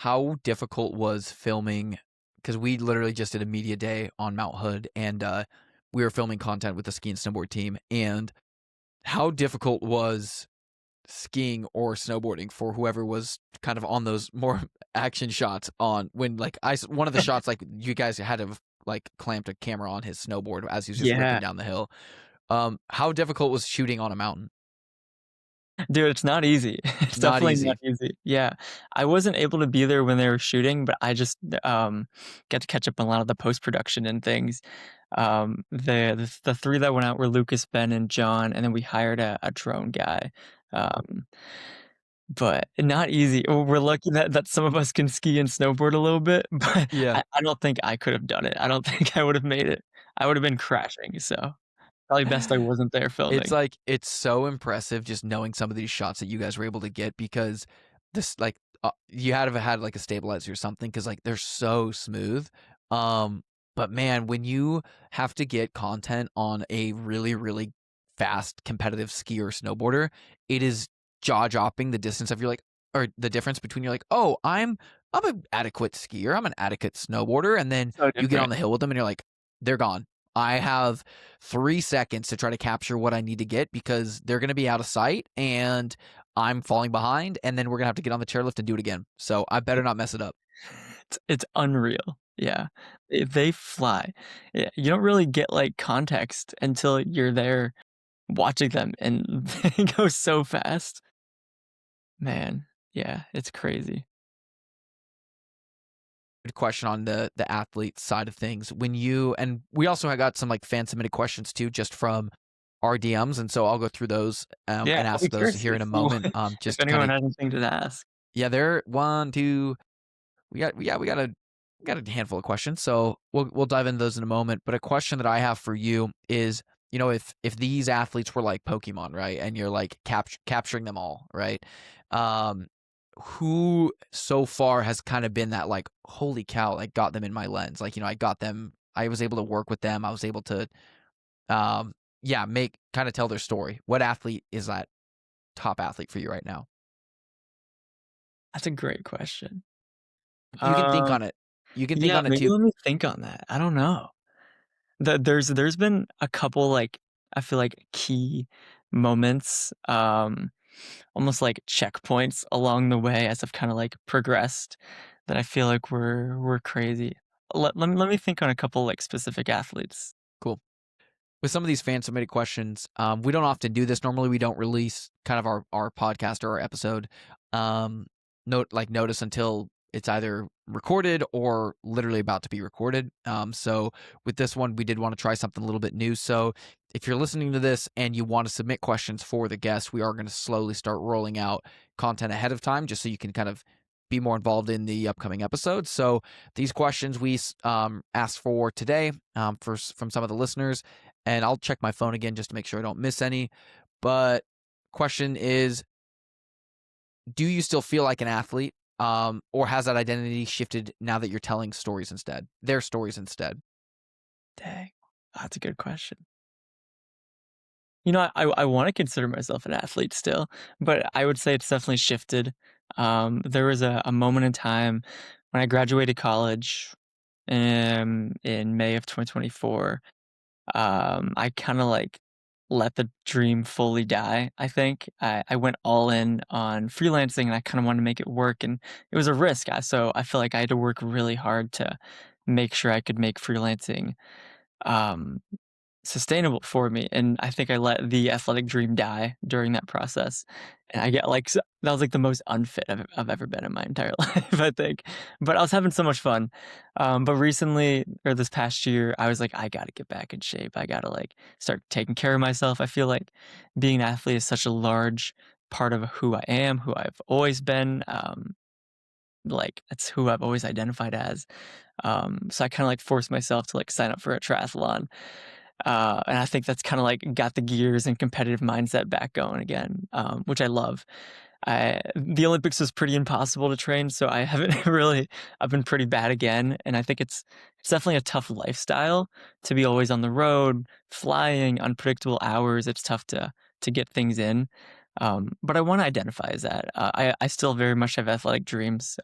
How difficult was filming? Because we literally just did a media day on Mount Hood, and we were filming content with the ski and snowboard team. And how difficult was skiing or snowboarding for whoever was kind of on those more action shots on when like one of the shots like you guys had to have like clamped a camera on his snowboard as he was just ripping Yeah. down the hill. How difficult was shooting on a mountain? Dude, it's not easy. It's Not definitely not easy. easy. Yeah. I wasn't able to be there when they were shooting, but I just got to catch up on a lot of the post-production and things. The three that went out were Lucas, Ben, and John, and then we hired a drone guy. Um, but not easy. We're lucky that some of us can ski and snowboard a little bit, but Yeah. I don't think I could have done it. I don't think I would have made it. I would have been crashing, so probably best I wasn't there It's filming. like it's so impressive just knowing some of these shots that you guys were able to get because this like you had to have had like a stabilizer or something because like they're so smooth. Um, but man, when you have to get content on a really really fast competitive skier or snowboarder, it is jaw dropping the distance of you're like or the difference between you're like oh I'm I'm an adequate skier. I'm an adequate snowboarder. And then So you get on different. the hill with them and you're like, they're gone. I have 3 seconds to try to capture what I need to get because they're going to be out of sight and I'm falling behind. And then we're going to have to get on the chairlift and do it again. So I better not mess it up. It's unreal. Yeah. They fly. Yeah, you don't really get, like, context until you're there watching them, and they go so fast. Man, yeah, it's crazy. Good question on the athlete side of things. When you and we also got some like fan submitted questions too, just from our DMs, and so I'll go through those Yeah, and I'll ask be those curious here to in a see moment. if Just to kind anyone of has anything to ask. yeah, there one, two, we got a handful of questions, so we'll dive into those in a moment. But a question that I have for you is, if these athletes were like Pokemon, right, and you're like capturing them all, right? Um, who so far has kind of been that like, holy cow, like got them in my lens, like I got them, I was able to work with them, I was able to, make kind of tell their story. What athlete is that top athlete for you right now? That's a great question. You can think Um, on it. You can think yeah, on it maybe too. let me think on that. I don't know. There's been a couple, like, I feel like key moments, almost like checkpoints along the way as I've kinda, like, progressed that I feel like were crazy. Let me think on a couple, like, specific athletes. Cool. With some of these fan submitted questions, we don't often do this. Normally, we don't release kind of our podcast or our episode notice until it's either recorded or literally about to be recorded. So with this one, we did want to try something a little bit new. So if you're listening to this and you want to submit questions for the guests, we are going to slowly start rolling out content ahead of time, just so you can kind of be more involved in the upcoming episodes. So these questions we asked for today from some of the listeners, and I'll check my phone again just to make sure I don't miss any. But question is, do you still feel like an athlete, or has that identity shifted now that you're telling stories instead, their stories instead? Dang, that's a good question. You know, I wanna consider myself an athlete still, but I would say it's definitely shifted. There was a moment in time when I graduated college, in May of 2024. I kinda, like, let the dream fully die, I think. I went all in on freelancing, and I kinda wanted to make it work, and it was a risk, so I feel like I had to work really hard to make sure I could make freelancing, um, sustainable for me, and I think I let the athletic dream die during that process, and I get, like, that was, like, the most unfit I've ever been in my entire life, I think, but I was having so much fun. But recently, or this past year, I was like, "I gotta get back in shape. I gotta, like, start taking care of myself." I feel like being an athlete is such a large part of who I am, who I've always been, like, it's who I've always identified as. So I kinda, like, forced myself to, like, sign up for a triathlon. And I think that's kinda, like, got the gears and competitive mindset back going again, which I love. The Olympics was pretty impossible to train, so I haven't really I've been pretty bad again, and I think it's definitely a tough lifestyle to be always on the road, flying, unpredictable hours. It's tough to get things in, but I wanna identify as that. I still very much have athletic dreams.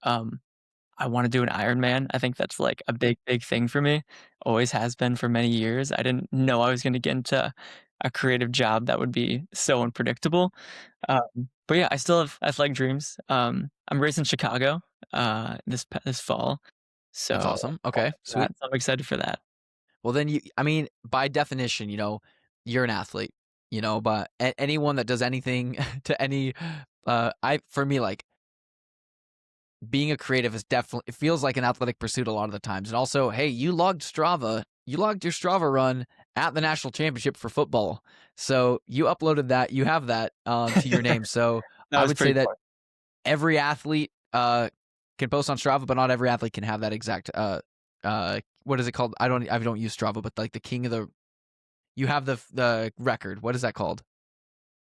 I wanna do an Ironman. I think that's, like, a big, big thing for me. Always has been for many years. I didn't know I was gonna get into a creative job that would be so unpredictable. But yeah, I still have athletic dreams. I'm racing Chicago, this fall, That's so awesome. Okay, sweet. I'm excited for that. Well, then I mean, by definition, you're an athlete. But anyone that does anything to any, for me, like being a creative is definitely, it feels like an athletic pursuit a lot of the times. And also, hey, you logged your Strava run at the national championship for football. So you uploaded that, you have that to your name. So That I was would say pretty that fun. every athlete can post on Strava, but not every athlete can have that exact what is it called? I don't use Strava, but like the king of the you have the record. What is that called?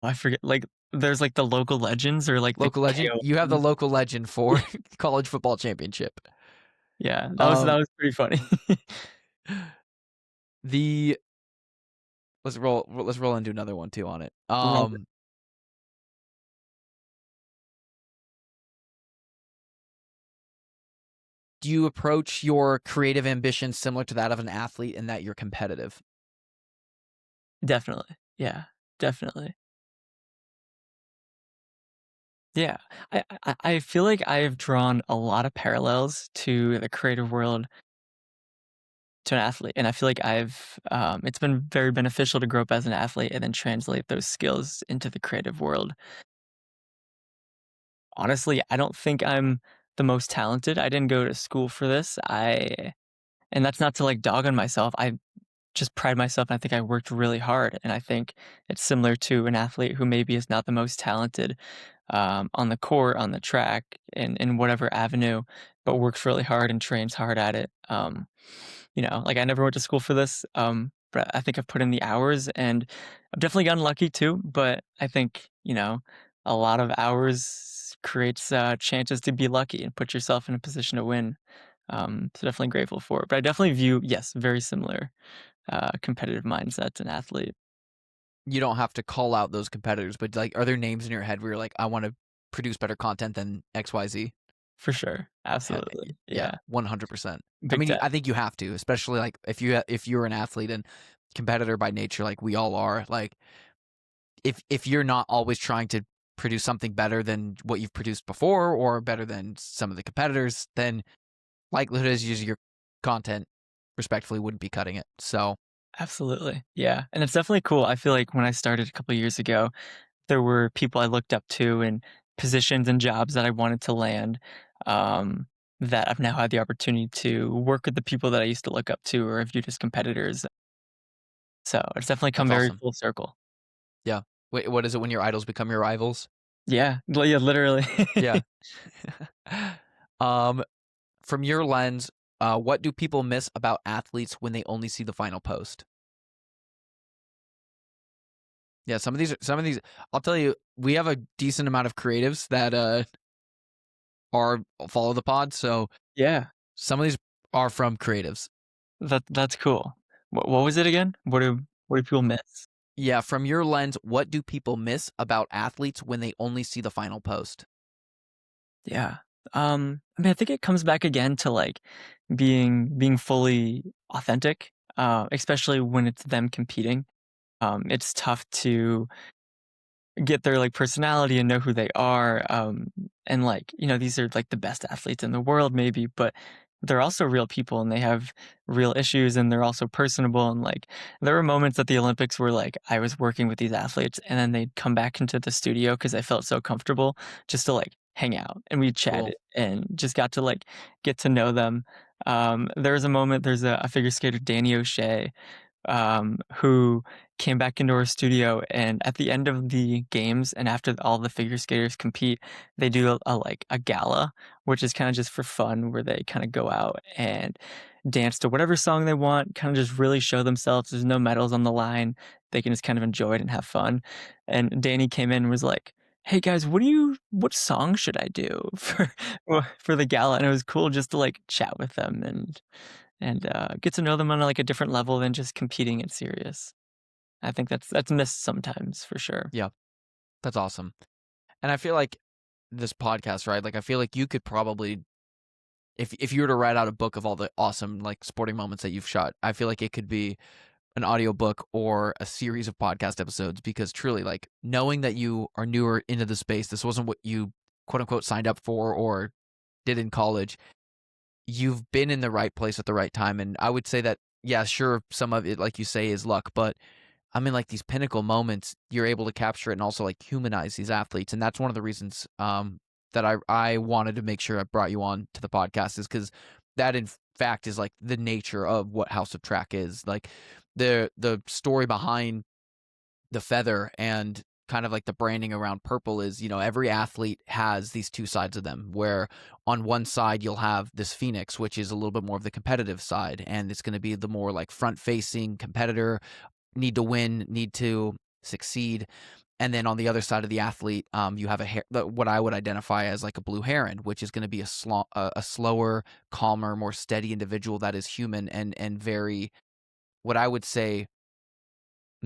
I forget, like, there's, like, the local legends or, like, the Local legend. You have the KOMs. local legend for college football championship. Yeah, that Um was pretty funny. the let's roll into another one too on it. Love it. do you approach your creative ambition similar to that of an athlete in that you're competitive? Definitely. Yeah, definitely. Yeah. I feel like I have drawn a lot of parallels to the creative world to an athlete, and I feel like it's been very beneficial to grow up as an athlete and then translate those skills into the creative world. Honestly, I don't think I'm the most talented. I didn't go to school for this. I and that's not to, like, dog on myself. I just pride myself, and I think I worked really hard, and I think it's similar to an athlete who maybe is not the most talented, on the court, on the track, in whatever avenue, but works really hard and trains hard at it. Like, I never went to school for this, but I think I've put in the hours, and I've definitely gotten lucky too, but I think, a lot of hours creates, chances to be lucky and put yourself in a position to win. So definitely grateful for it, but I definitely view, yes, very similar, competitive mindset to an athlete, You don't have to call out those competitors, but, like, are there names in your head where you're like, "I wanna produce better content than XYZ?" for sure. Yeah, Absolutely. yeah, Yeah. 100%. I Big mean, time. I think you have to, especially, like, if you're an athlete and competitor by nature, like we all are, like, if you're not always trying to produce something better than what you've produced before or better than some of the competitors, then likelihood is your content respectfully wouldn't be cutting it. So, Absolutely. Yeah. And it's definitely cool. I feel like when I started a couple years ago, there were people I looked up to and positions and jobs that I wanted to land, um, that I've now had the opportunity to work with the people that I used to look up to or have viewed as competitors. So it's definitely come that's very awesome. full circle. Yeah. Wait, what is it when your idols become your rivals? Yeah. Yeah, literally. Yeah. Um, from your lens, what do people miss about athletes when they only see the final post? Yeah, some of these I'll tell you, we have a decent amount of creatives that are follow the pod, so Yeah. some of these are from creatives. That's cool. What was it again? What do people miss? Yeah, from your lens, what do people miss about athletes when they only see the final post? Yeah. I mean, I think it comes back again to like being fully authentic, especially when it's them competing. It's tough to get their like personality and know who they are. And like, these are like the best athletes in the world, maybe, but they're also real people and they have real issues and they're also personable. And like, there were moments at the Olympics where like I was working with these athletes and then they'd come back into the studio because I felt so comfortable just to like hang out and we chatted Cool. and just got to like get to know them. There was a moment, there's a figure skater, Danny O'Shea, who came back into our studio. And at the end of the games, and after all the figure skaters compete, they do like a gala, which is kind of just for fun, where they kind of go out and dance to whatever song they want, kind of just really show themselves. There's no medals on the line. They can just kind of enjoy it and have fun. And Danny came in and was like, "Hey guys, what song should I do for the gala?" And it was cool just to like chat with them and get to know them on like a different level than just competing and serious. I think that's missed sometimes for sure. Yeah, that's awesome. And I feel like this podcast, right? Like I feel like you could probably if you were to write out a book of all the awesome like sporting moments that you've shot, I feel like it could be an audiobook or a series of podcast episodes because truly like knowing that you are newer into the space, this wasn't what you quote unquote signed up for or did in college. You've been in the right place at the right time. And I would say that, yeah, sure, some of it, like you say, is luck, but I mean, like these pinnacle moments, you're able to capture it and also like humanize these athletes. And that's one of the reasons that I wanted to make sure I brought you on to the podcast is because that in fact is like the nature of what House of Track is. Like the story behind the feather and kind of like the branding around purple is, every athlete has these two sides of them where on one side you'll have this phoenix, which is a little bit more of the competitive side. And it's going to be the more like front facing competitor, need to win, need to succeed. And then on the other side of the athlete, you have what I would identify as like a blue heron, which is going to be a slower, calmer, more steady individual that is human and very, what I would say,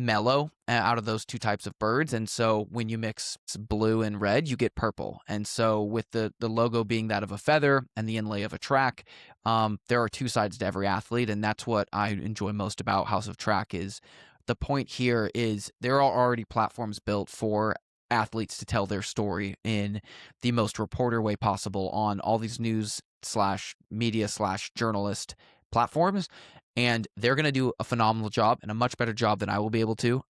mellow out of those two types of birds. And so when you mix blue and red, you get purple. And so with the logo being that of a feather and the inlay of a track, there are two sides to every athlete. And that's what I enjoy most about House of Track. Is the point here is there are already platforms built for athletes to tell their story in the most reporter way possible on all these news slash media slash journalist platforms. And they're going to do a phenomenal job and a much better job than I will be able to.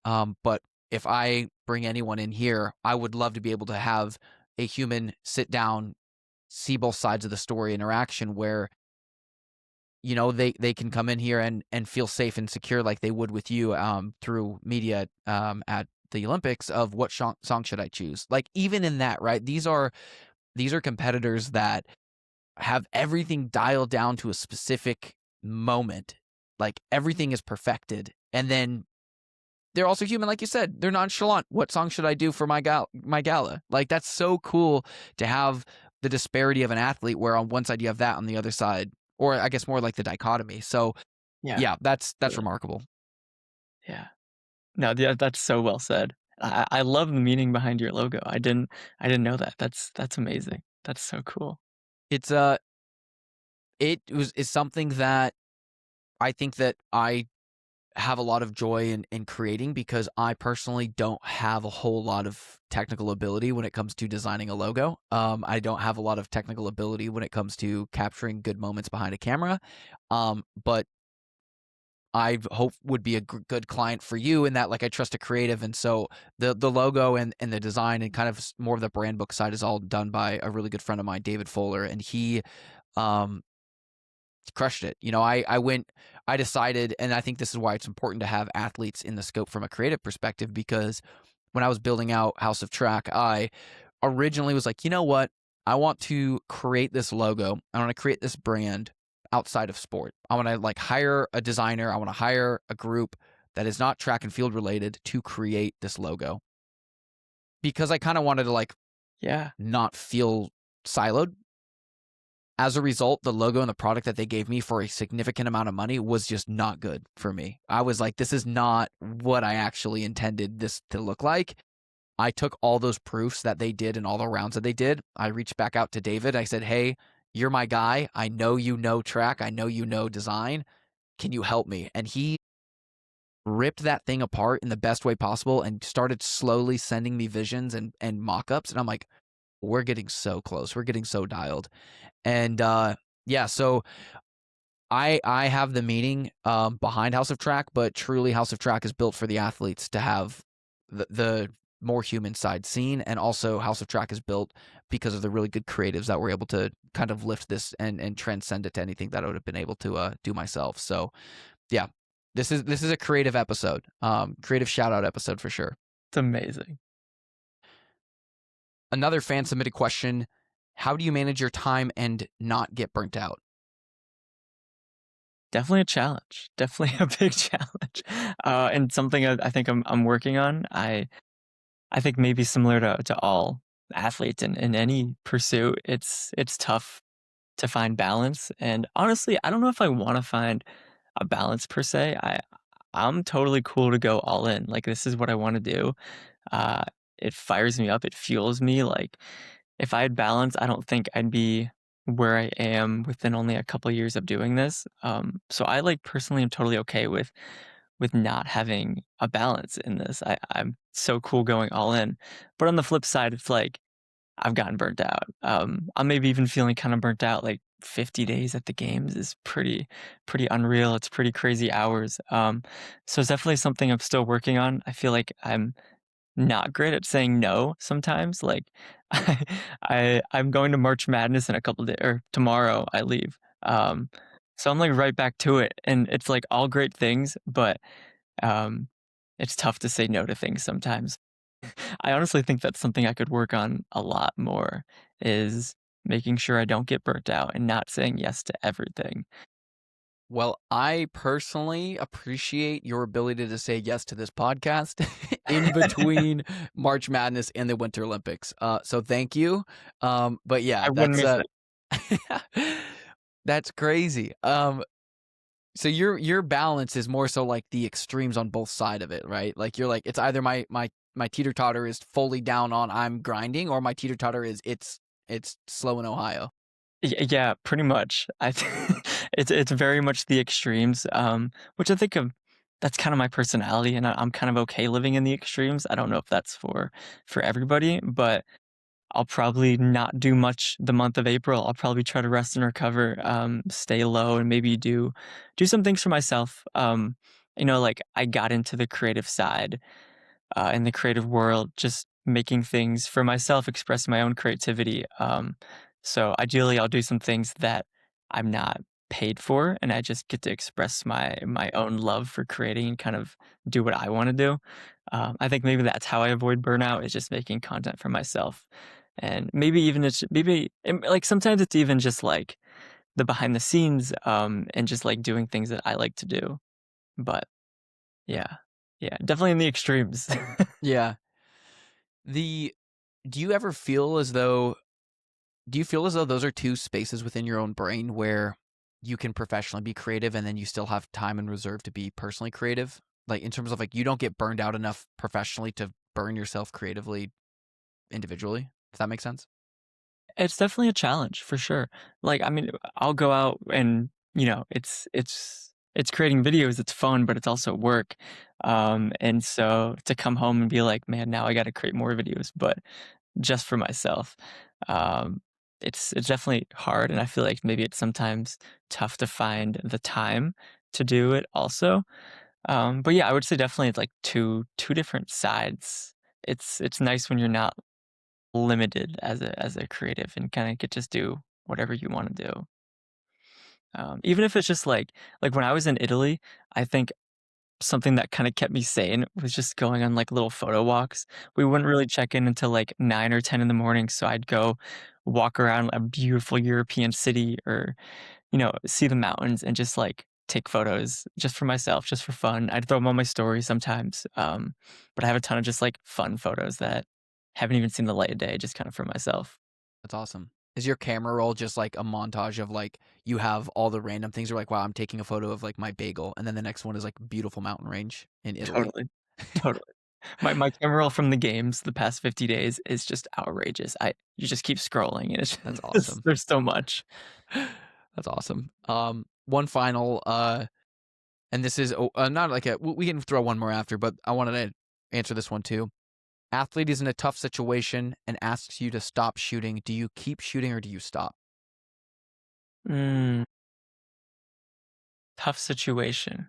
But if I bring anyone in here, I would love to be able to have a human sit down, see both sides of the story interaction where, they can come in here and feel safe and secure like they would with you through media at the Olympics of what song should I choose? Like even in that, right? These are competitors that have everything dialed down to a specific moment. Like everything is perfected. And then they're also human, like you said. They're nonchalant. What song should I do for my gala? Like that's so cool to have the disparity of an athlete where on one side you have that, on the other side, or I guess more like the dichotomy. So yeah that's remarkable. Yeah. No, yeah, that's so well said. I love the meaning behind your logo. I didn't know that. That's amazing. That's so cool. It's is something that I think that I have a lot of joy in creating, because I personally don't have a whole lot of technical ability when it comes to designing a logo. I don't have a lot of technical ability when it comes to capturing good moments behind a camera. But I hope would be a good client for you in that, like, I trust a creative. And so the logo and the design and kind of more of the brand book side is all done by a really good friend of mine, David Fuller. And he, crushed it. I decided, and I think this is why it's important to have athletes in the scope from a creative perspective, because when I was building out House of Track, I originally was like, you know what? I want to create this logo. I want to create this brand outside of sport. I want to hire a designer. I want to hire a group that is not track and field related to create this logo, because I kind of wanted to not feel siloed. As a result, the logo and the product that they gave me for a significant amount of money was just not good for me. I was like, this is not what I actually intended this to look like. I took all those proofs that they did and all the rounds that they did. I reached back out to David. I said, hey, you're my guy. I know you know track. I know you know design. Can you help me? And he ripped that thing apart in the best way possible and started slowly sending me visions and mock-ups. And I'm like, we're getting so close. We're getting so dialed. And so I have the meaning behind House of Track, but truly House of Track is built for the athletes to have the more human side seen. And also House of Track is built because of the really good creatives that were able to kind of lift this and transcend it to anything that I would have been able to do myself. So yeah, this is a creative episode, creative shout out episode for sure. It's amazing. Another fan submitted question: how do you manage your time and not get burnt out? Definitely a challenge. Definitely a big challenge. And something I think I'm working on. I think maybe similar to all athletes in any pursuit, it's tough to find balance. And honestly, I don't know if I want to find a balance per se. I'm totally cool to go all in. Like, this is what I want to do. It fires me up. It fuels me. Like, if I had balance, I don't think I'd be where I am within only a couple of years of doing this. So I personally am totally okay with not having a balance in this. I'm so cool going all in. But on the flip side, it's like I've gotten burnt out. I'm maybe even feeling kind of burnt out. Like 50 days at the games is pretty unreal. It's pretty crazy hours. So it's definitely something I'm still working on. I feel like I'm not great at saying no sometimes. Like I'm going to March Madness in a couple days, or tomorrow I leave. So I'm right back to it, and it's all great things, but it's tough to say no to things sometimes. I honestly think that's something I could work on a lot more, is making sure I don't get burnt out and not saying yes to everything. Well, I personally appreciate your ability to say yes to this podcast in between March Madness and the Winter Olympics. So thank you. But yeah, I wouldn't miss it. that's crazy. So your balance is more so like the extremes on both side of it, right? Like you're like, it's either my teeter-totter is fully down on I'm grinding, or my teeter-totter is it's slow in Ohio. Yeah, pretty much. I it's very much the extremes, which I think that's kind of my personality, and I'm kind of okay living in the extremes. I don't know if that's for everybody, but I'll probably not do much the month of April. I'll probably try to rest and recover, stay low, and maybe do some things for myself. Like I got into the creative side, in the creative world, just making things for myself, expressing my own creativity. So ideally, I'll do some things that I'm not paid for, and I just get to express my own love for creating and kind of do what I want to do. I think maybe that's how I avoid burnout is just making content for myself, and maybe even it's maybe like sometimes it's even just like the behind the scenes, and just like doing things that I like to do. But yeah, yeah, definitely in the extremes. Yeah. The do you ever feel as though do you feel as though those are two spaces within your own brain where you can professionally be creative and then you still have time and reserve to be personally creative? Like in terms of like you don't get burned out enough professionally to burn yourself creatively individually. Does that make sense? It's definitely a challenge for sure. Like, I mean, I'll go out and, it's creating videos, it's fun, but it's also work. And so to come home and be like, man, now I got to create more videos, but just for myself. Um, it's definitely hard, and I feel like maybe it's sometimes tough to find the time to do it also. But yeah, I would say definitely it's like two different sides. It's nice when you're not limited as a creative and kinda get just do whatever you wanna do. Even if it's just like when I was in Italy, I think something that kinda kept me sane was just going on, like, little photo walks. We wouldn't really check in until, like, 9 or 10 in the morning, so I'd go walk around a beautiful European city or, see the mountains and just, like, take photos just for myself, just for fun. I'd throw them on my story sometimes, but I have a ton of just, like, fun photos that haven't even seen the light of day just kinda for myself. That's awesome. Is your camera roll just like a montage of like you have all the random things? You're like, wow, I'm taking a photo of like my bagel, and then the next one is like beautiful mountain range in Italy. Totally, totally. My camera roll from the games the past 50 days is just outrageous. I You just keep scrolling and it's That's just awesome. there's so much. That's awesome. One final, and this is not like a. We can throw one more after, but I wanted to answer this one too. Athlete is in a tough situation and asks you to stop shooting. Do you keep shooting or do you stop? Mm, tough situation.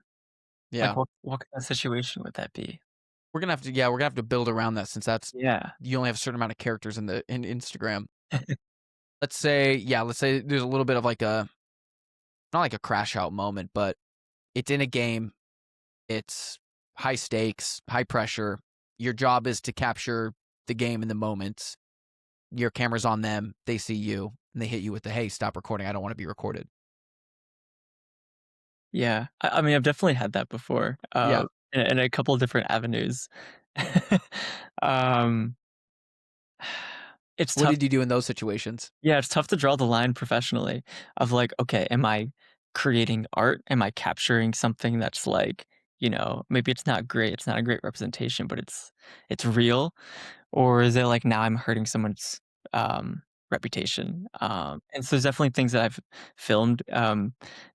Like, Yeah, what kind of situation would that be? we're gonna have to. Yeah, we're gonna have to build around that since that's Yeah. you only have a certain amount of characters in Instagram. Let's say, yeah, let's say there's a little bit of like a not like a crash out moment, but it's in a game. It's high stakes, high pressure. Your job is to capture the game in the moments. Your camera's on them. They see you and they hit you with the, hey, stop recording. I don't want to be recorded. Yeah. I mean, I've definitely had that before, Yeah. in a couple of different avenues. Um, it's What tough. did you do in those situations? Yeah, it's tough to draw the line professionally of like, okay, am I creating art? Am I capturing something that's like, maybe it's not great, it's not a great representation, but it's real? Or is it like now I'm hurting someone's reputation? And so there's definitely things that I've filmed.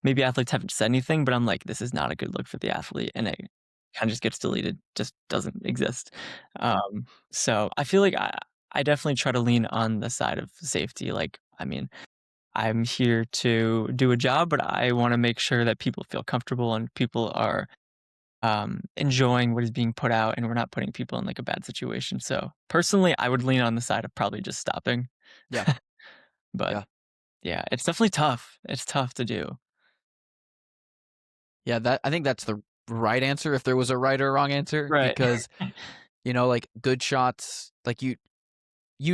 Maybe athletes haven't said anything, but I'm like, this is not a good look for the athlete, and it kind of just gets deleted, just doesn't exist. So I feel like I definitely try to lean on the side of safety. Like, I mean, I'm here to do a job, but I want to make sure that people feel comfortable and people are enjoying what is being put out, and we're not putting people in like a bad situation. So personally, I would lean on the side of probably just stopping. Yeah. But Yeah. yeah, it's definitely tough. It's tough to do. Yeah. I think that's the right answer if there was a right or wrong answer, Right. because, like good shots, like you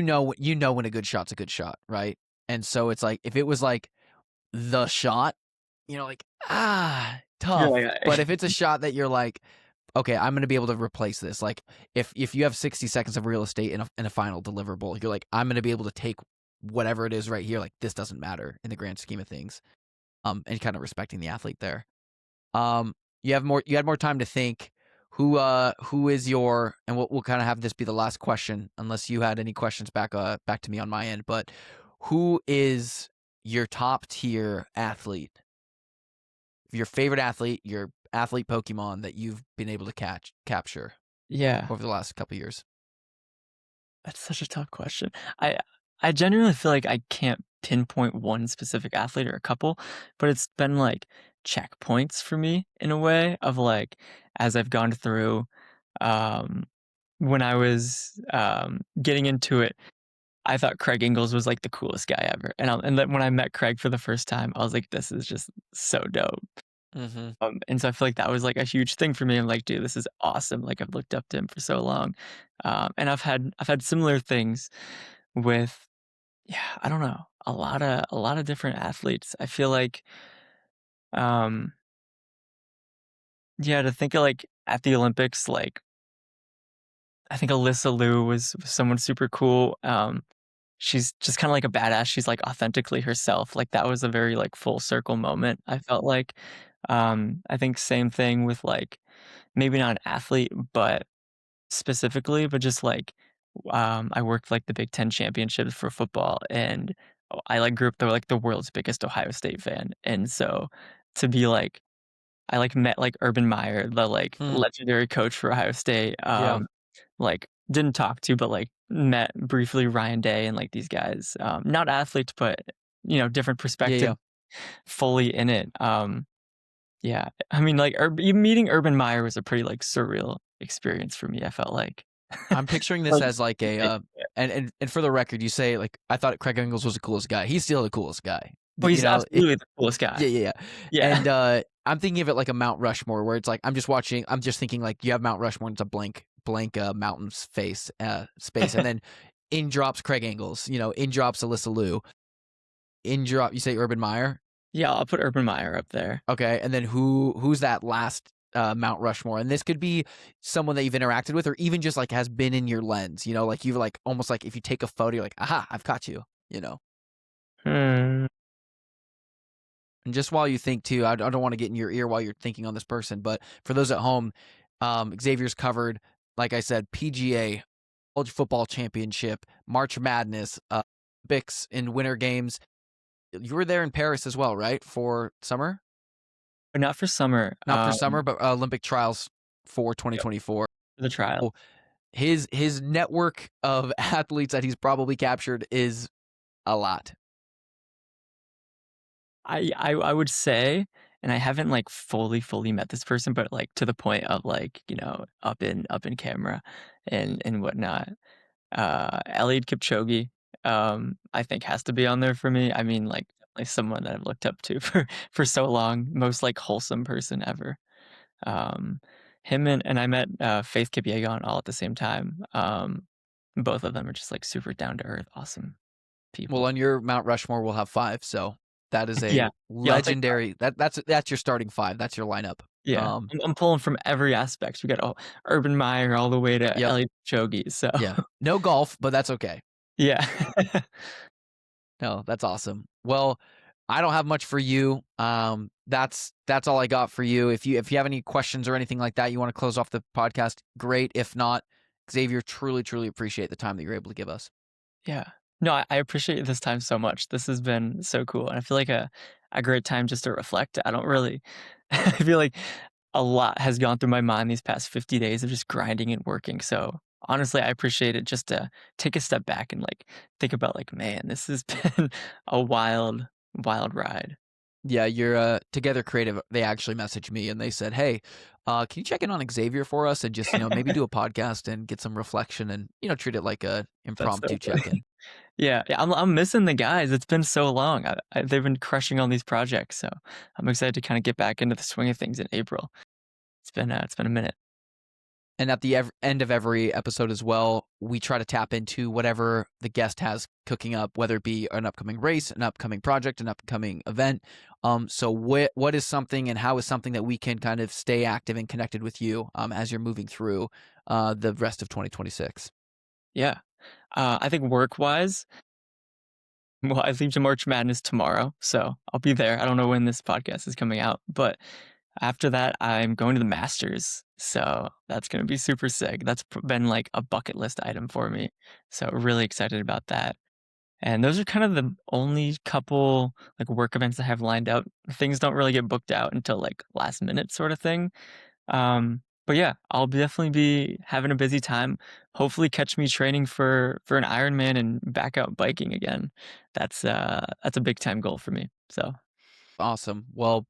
know when a good shot's a good shot, right? And so it's like if it was like the shot, like You're tough. like, But if it's a shot that you're like, okay, I'm gonna be able to replace this. Like if you have 60 seconds of real estate in a final deliverable, you're like, I'm gonna be able to take whatever it is right here. Like this doesn't matter in the grand scheme of things. And kind of respecting the athlete there. You had more time to think. Who is your, and we'll kind of have this be the last question, unless you had any questions back to me on my end. But who is your top tier athlete? Your favorite athlete, your athlete Pokemon that you've been able to capture Yeah, over the last couple years? that's such a tough question. I genuinely feel like I can't pinpoint one specific athlete or a couple, but it's been like checkpoints for me in a way of like as I've gone through um when I was getting into it, I thought Craig Ingles was like the coolest guy ever. And then when I met Craig for the first time, I was like, this is just so dope. Mm-hmm. And so I feel like that was like a huge thing for me. I'm like, dude, this is awesome. Like I've looked up to him for so long. And I've had similar things with, yeah, I don't know, a lot of different athletes. I feel like, um, yeah, to think of like at the Olympics, like I think Alyssa Liu was someone super cool. She's just kinda like a badass, she's, like, authentically herself, like, that was a very, like, full circle moment, I felt like. I think same thing with, like, maybe not an athlete, but specifically, but just, like, I worked, like, the Big Ten championships for football, and I, like, grew up like, the world's biggest Ohio State fan, and so to be, like I, like, met, like, Urban Meyer, the, like, Hmm. legendary coach for Ohio State, Yeah. like, didn't talk to, but, like, met briefly Ryan Day and, like, these guys, not athletes, but, different Yeah. perspective, Yeah. fully in it, yeah. I mean, like, even meeting Urban Meyer was a pretty, like, surreal experience for me, I felt like. I'm picturing this Like, as like a and for the record, you say like I thought Craig Ingles was the coolest guy. He's still the coolest guy. oh, You he's know, absolutely the coolest guy. yeah, yeah, yeah. Yeah. And I'm thinking of it like a Mount Rushmore, where it's like I'm just thinking like you have Mount Rushmore, and it's a blank mountain's space, and then in drops Craig Ingles. In drops Alyssa Liu. In drop, you say Urban Meyer. Yeah, I'll put Urban Meyer up there. Okay, and then who's that last Mount Rushmore? And this could be someone that you've interacted with, or even just like has been in your lens. Like you've like almost like if you take a photo, you're like, aha, I've caught you. Hmm. And just while you think too, I don't want to get in your ear while you're thinking on this person, but for those at home, Xavier's covered, like I said, PGA, College Football Championship, March Madness, Olympics and Winter Games. You were there in Paris as well, right? For summer? But not for summer, Not for summer, but Olympic trials for yep, 2024. for the trial. So his network of athletes that he's probably captured is a lot. I would say, and I haven't like fully met this person, but like to the point of like, up in camera and whatnot. Eliud Kipchoge, I think has to be on there for me. I mean, like definitely someone that I've looked up to for so long, most like wholesome person ever. Um, him and I met Faith Kipyegon all at the same time. Both of them are just like super down to earth, awesome Well, people. on your Mount Rushmore, we'll have five. So that is a Yeah, yeah, I'll take legendary. That's your starting five. That's your lineup. Yeah, Um, I'm pulling from every aspect. We got Urban Meyer all the way to yep, Eliud Kipchoge, so yeah. No golf, but that's okay. yeah. No, that's awesome. Well, I don't have much for you. That's all I got for you. If you have any questions or anything like that, you want to close off the podcast, great. If not, Xavier, truly appreciate the time that you're able to give us. Yeah. No, I appreciate this time so much. This has been so cool, and I feel like a great time just to reflect. I don't really I feel like a lot has gone through my mind these past 50 days of just grinding and working, so, honestly, I appreciate it just to take a step back and, like, think about, like, "Man, this has been a wild, wild ride." Yeah, you're Together Creative. They actually messaged me and they said, "Hey, can you check in on Xavier for us and just maybe do a podcast and get some reflection and treat it like a That's so impromptu check funny. in." Yeah, yeah, I'm missing the guys. It's been so long. They've been crushing on these projects, so I'm excited to kinda get back into the swing of things in April. It's been a minute. And at the end of every episode as well, we try to tap into whatever the guest has cooking up, whether it be an upcoming race, an upcoming project, an upcoming event. So what is something and how is something that we can kind of stay active and connected with you as you're moving through the rest of 2026? Yeah. I think work-wise, well, I leave to March Madness tomorrow, so I'll be there. I don't know when this podcast is coming out, but After that, I'm going to the Masters. So that's going to be super sick. That's been like a bucket list item for me. So really excited about that. And those are kind of the only couple like work events I have lined up. Things don't really get booked out until like last minute sort of thing. But yeah, I'll definitely be having a busy time. Hopefully catch me training for an Ironman and back out biking again. That's a big time goal for me. So Awesome. Well,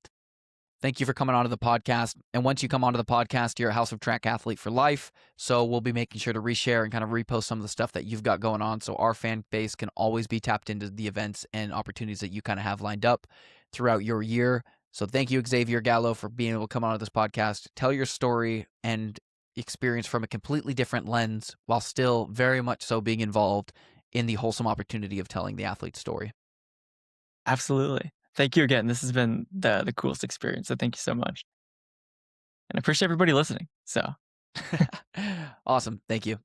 thank you for coming onto the podcast. And once you come onto the podcast, you're a House of Track athlete for life. So we'll be making sure to reshare and kind of repost some of the stuff that you've got going on, so our fan base can always be tapped into the events and opportunities that you kind of have lined up throughout your year. So thank you, Xavier Gallo, for being able to come onto this podcast, tell your story and experience from a completely different lens, while still very much so being involved in the wholesome opportunity of telling the athlete's story. absolutely. Thank you again. This has been the coolest experience. So thank you so much. And I appreciate everybody listening. So Awesome. Thank you.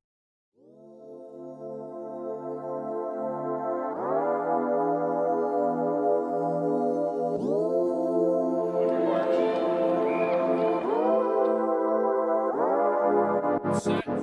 Set.